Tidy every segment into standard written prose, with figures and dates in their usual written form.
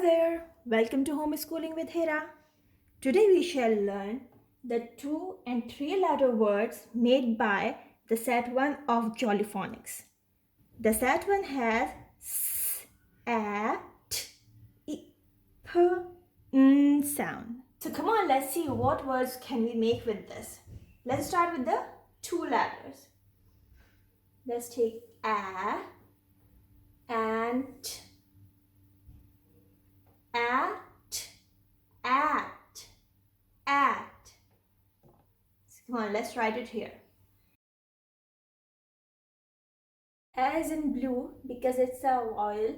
Hello there, welcome to Homeschooling with Hira. Today we shall learn the 2 and 3 letter words made by the set 1 of Jolly Phonics. The set 1 has s, a, t, I, p, n sound. So come on, let's see what words can we make with this. Let's start with the 2 letters. Let's take a and t. At. So come on, let's write it here. A is in blue because it's a vowel,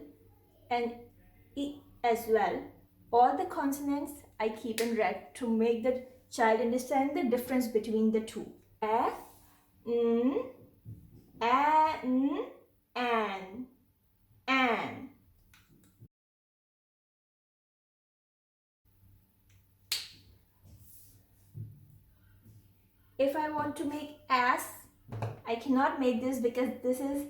and E as well. All the consonants I keep in red to make the child understand the difference between the two. A, n, an. If I want to make as, I cannot make this because this is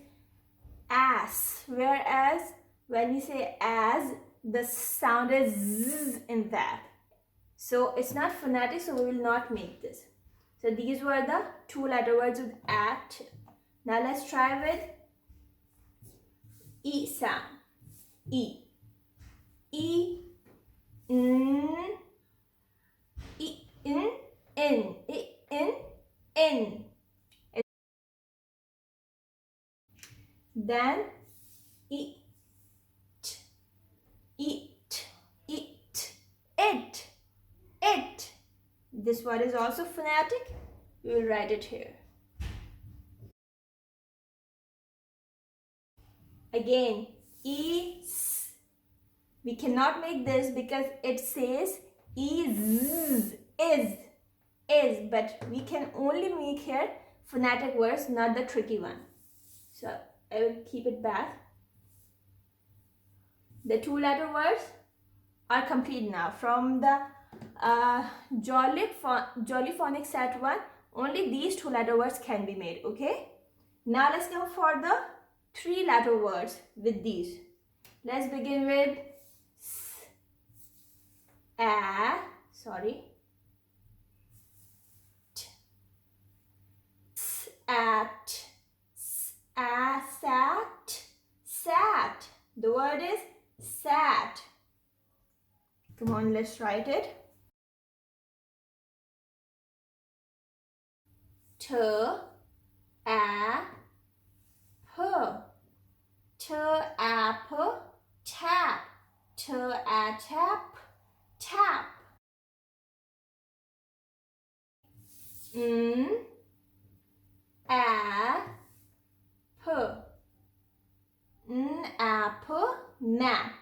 as, whereas when we say as, the sound is z in that. So it's not phonetic, so we will not make this. So these were the 2 letter words with at. Now let's try with E sound. E. E, n, E, in, in, I, in. Then eat, eat, it. This word is also phonetic. We will write it here. Again, is. We cannot make this because it says is, but we can only make here phonetic words, not the tricky one. So I will keep it back. The 2 letter words are complete now. From the Jolly Phonics set 1, only these 2 letter words can be made, okay? Now let's go for the 3 letter words with these. Let's begin with sat. The word is sat. Come on, let's write it. Apple. Apple. Tap. Tap. Apple. Map.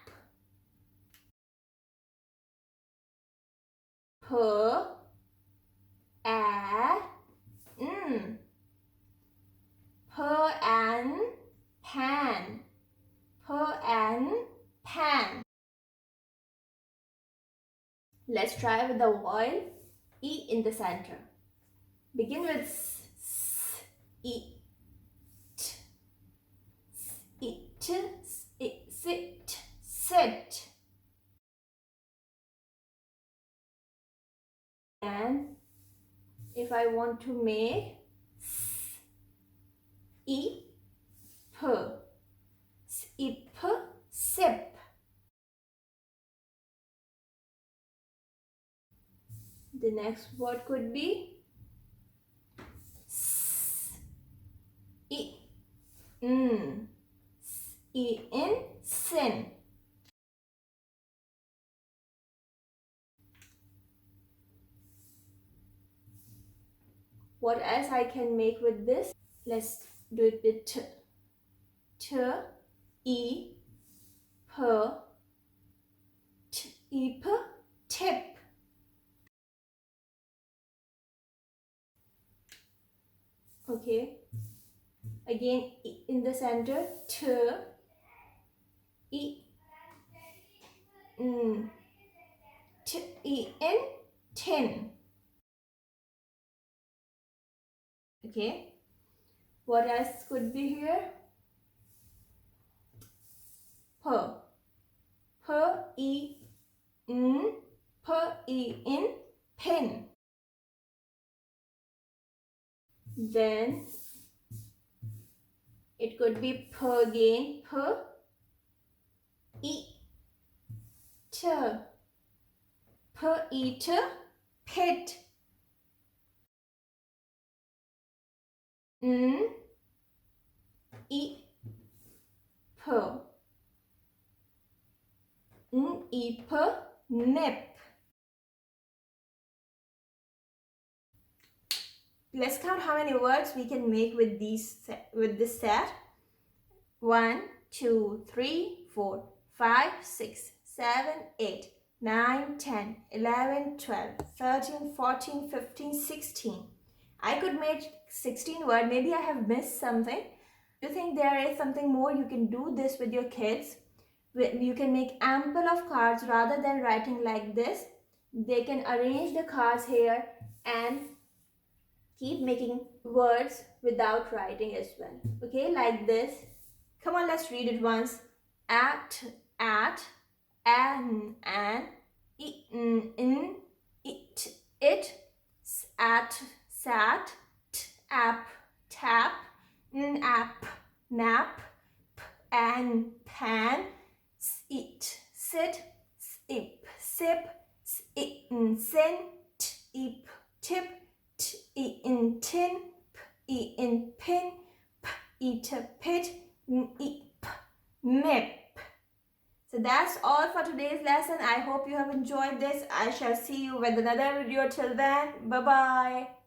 Pan. Let's try with the vowel E in the center. Begin with s, eat, sit. And if I want to make sip. The next word could be sin. What else I can make with this? Let's do it with tip. Okay. Again, in the center, tin. Okay. What else could be here? P-E-N, P-E-N, pen. Then it could be P again, P-E-T, P-E-T, pet. N-E-P, N-E-P, nip. Let's count how many words we can make with this set. 1, 2, 3, 4, 5, 6, 7, 8, 9, 10, 11, 12, 13, 14, 15, 16. I could make 16 words. Maybe I have missed something. Do you think there is something more? You can do this with your kids. You can make ample of cards rather than writing like this. They can arrange the cards here and keep making words without writing as well. Okay, like this. Come on, let's read it once. At, an, in, it, at, sat, app, tap, app, nap, an, pan, sit, sip, sip, sin, tip, in tin, in pin, eat a pit, mip. So that's all for today's lesson. I hope you have enjoyed this. I shall see you with another video. Till then, bye bye.